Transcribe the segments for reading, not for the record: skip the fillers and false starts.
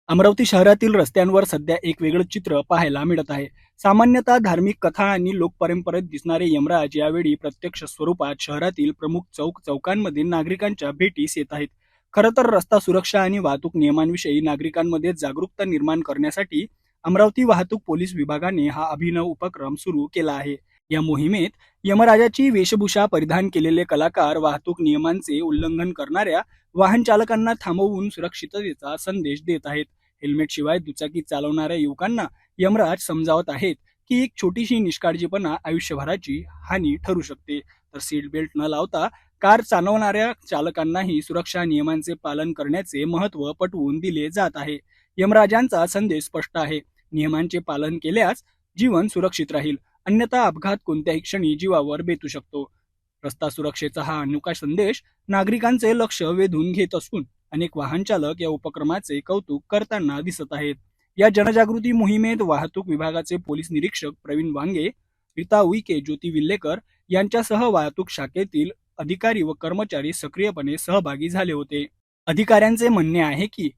अमरावती शहरातील रस्त्यांवर सध्या एक वेगळं चित्र पाहायला मिळत आहे. सामान्यतः धार्मिक कथा आणि लोकपरंपरेत दिसणारे यमराज यावेळी प्रत्यक्ष स्वरूपात शहरातील प्रमुख चौकांमध्ये नागरिकांच्या भेटीस येत आहेत. खरं तर रस्ता सुरक्षा आणि वाहतूक नियमांविषयी नागरिकांमध्ये जागरूकता निर्माण करण्यासाठी अमरावती वाहतूक पोलीस विभागाने हा अभिनव उपक्रम सुरू केला आहे. या मोहिमेत यमराजाची वेशभूषा परिधान केलेले कलाकार वाहतूक नियमांचे उल्लंघन करणाऱ्या वाहन चालकांना थांबवून सुरक्षिततेचा संदेश देत आहेत. हेल्मेट शिवाय दुचाकी चालवणाऱ्या युवकांना यमराज समजावत आहेत की एक छोटीशी निष्काळजीपणा आयुष्यभराची हानी ठरू शकते. तर सीट बेल्ट न लावता कार चालवणाऱ्या चालकांनाही सुरक्षा नियमांचे पालन करण्याचे महत्त्व पटवून दिले जात आहे. यमराजांचा संदेश स्पष्ट आहे. नियमांचे पालन केल्यास जीवन सुरक्षित राहील, अन्यथा अपघात कोणत्याही क्षणी जीवावर बेतू शकतो. रस्ता सुरक्षेचा हा अनोखा संदेश नागरिकांचे लक्ष वेधून घेत असून अनेक वाहन चालक या उपक्रमाचे कौतुक करताना दिसत आहेत. या जनजागृती मोहिमेत वाहतूक विभागाचे पोलीस निरीक्षक प्रवीण वांगे, रीता उईके, ज्योती विल्लेकर यांच्यासह वाहतूक शाखेतील अधिकारी व कर्मचारी सक्रियपणे सहभागी झाले होते. अधिकाऱ्यांचे म्हणणे आहे की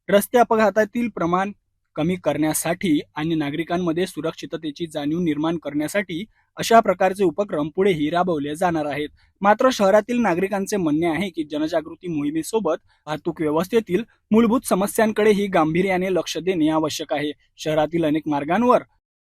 रस्ते अपघातातील प्रमाण कमी करण्यासाठी आणि नागरिकांमध्ये सुरक्षिततेची जाणीव निर्माण करण्यासाठी अशा प्रकारचे उपक्रम पुढेही राबवले जाणार आहेत. मात्र शहरातील नागरिकांचे म्हणणे आहे की जनजागृती मोहिमेसोबत वाहतूक व्यवस्थेतील मूलभूत समस्यांकडेही गांभीर्याने लक्ष देणे आवश्यक आहे. शहरातील अनेक मार्गांवर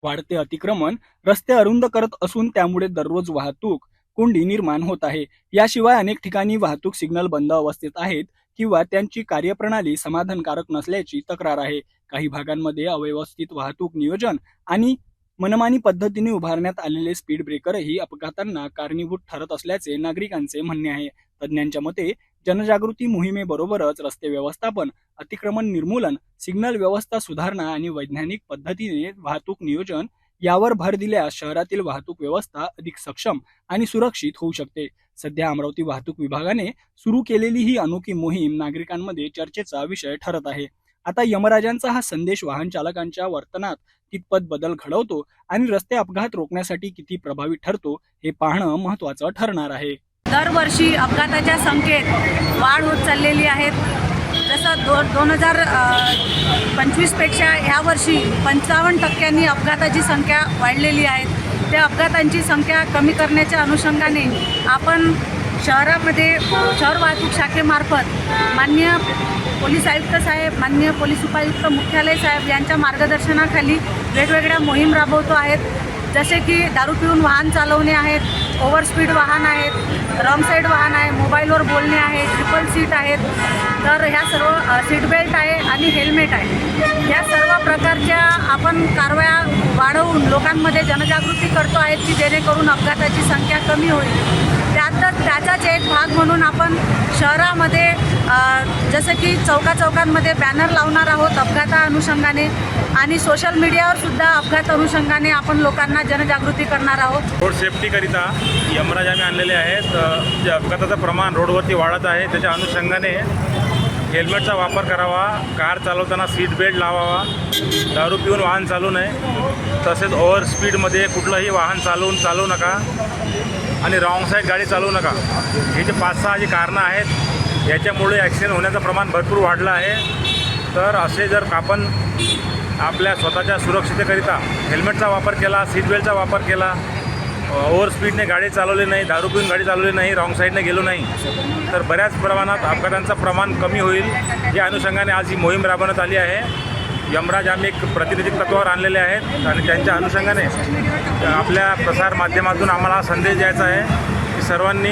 वाढते अतिक्रमण रस्ते अरुंद करत असून त्यामुळे दररोज वाहतूक कोंडी निर्माण होत आहे. याशिवाय अनेक ठिकाणी वाहतूक सिग्नल बंद अवस्थेत आहेत किंवा त्यांची कार्यप्रणाली समाधानकारक नसल्याची तक्रार आहे. काही भागांमध्ये अव्यवस्थित वाहतूक नियोजन आणि मनमानी पद्धतीने उभारण्यात आलेले स्पीड ब्रेकरही अपघातांना कारणीभूत ठरत असल्याचे नागरिकांचे म्हणणे आहे. तज्ज्ञांच्या मते जनजागृती मोहिमेबरोबरच रस्ते व्यवस्थापन, अतिक्रमण निर्मूलन, सिग्नल व्यवस्था सुधारणा आणि वैज्ञानिक पद्धतीने वाहतूक नियोजन यावर भर दिल्यास शहरातील वाहतूक व्यवस्था अधिक सक्षम आणि सुरक्षित होऊ शकते. सध्या अमरावती वाहतूक विभागाने सुरू केलेली ही अनोखी मोहीम नागरिकांमध्ये चर्चेचा विषय ठरत आहे. आता यमराजांचा हा संदेश वाहन चालकांच्या वर्तनात कितपत बदल घडवतो आणि रस्ते अपघात रोखण्यासाठी किती प्रभावी ठरतो हे पाहणं महत्त्वाचं ठरणार आहे. दरवर्षी अपघाताच्या संख्येत वाढ होत चाललेली आहे. जसं 2025 पेक्षा ह्या वर्षी 55% अपघाताची संख्या वाढलेली आहे. त्या अपघातांची संख्या कमी करण्याच्या अनुषंगाने आपण शहरामध्ये शहर वाहतूक शाखेमार्फत माननीय पोलीस आयुक्त साहेब, माननीय पोलीस उपायुक्त मुख्यालय साहेब यांच्या मार्गदर्शनाखाली वेगवेगळ्या मोहीम राबवतो आहेत. जसे की दारू पिऊन वाहन चालवणे आहेत, ओव्हरस्पीड वाहन आहेत, रॉंग साईड वाहन आहे, मोबाईलवर बोलणे आहे, ट्रिपल सीट आहेत. तर ह्या सर्व सीट बेल्ट आहे आणि हेल्मेट आहे. या सर्व प्रकारच्या आपण कारवाया वाढवून लोकांमध्ये जनजागृती करतो आहेत की जेणेकरून अपघाताची संख्या कमी होईल. त्याचाच एक भाग म्हणून आपण शहरामध्ये जसं की चौकांमध्ये बॅनर लावणार आहोत अपघाता अनुषंगाने आणि सोशल मीडियावर सुद्धा अपघात अनुषंगाने आपण लोकांना जनजागृती करणार आहोत. रोड सेफ्टीकरिता यमराज आम्ही आणलेले आहेत. जे अपघाताचं प्रमाण रोडवरती वाढत आहे त्याच्या अनुषंगाने हेल्मेटचा वापर करावा, कार चालवताना सीट बेल्ट लावावा, दारू पिऊन वाहन चालवू नये, तसेच ओव्हर स्पीडमध्ये कुठलंही वाहन चालवू नका आणि रॉंग साईड गाडी चालवू नका. हे जे 5-6 जी कारणं आहेत याच्यामुळे ॲक्सिडेंट होण्याचं प्रमाण भरपूर वाढलं आहे. तर असे जर आपण आपल्या स्वतःच्या सुरक्षिततेकरिता हेल्मेटचा वापर केला, सीट बेल्टचा वापर केला, ओव्हर स्पीडने गाडी चालवली नाही, दारू पिऊन गाडी चालवली नाही, रॉंग साईडने गेलो नाही, तर बऱ्याच प्रमाणात अपघातांचं प्रमाण कमी होईल. या अनुषंगाने आज ही मोहीम राबवण्यात आली आहे. यमराज आम्ही एक प्रातिनिधिक तत्त्वावर आणलेले आहेत आणि त्यांच्या अनुषंगाने आपल्या प्रसार माध्यमातून आम्हाला हा संदेश द्यायचा आहे की सर्वांनी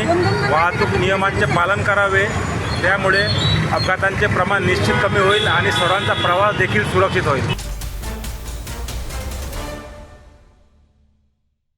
वाहतूक नियमांचे पालन करावे. त्यामुळे अपघातांचे प्रमाण निश्चित कमी होईल आणि सर्वांचा प्रवास देखील सुरक्षित होईल.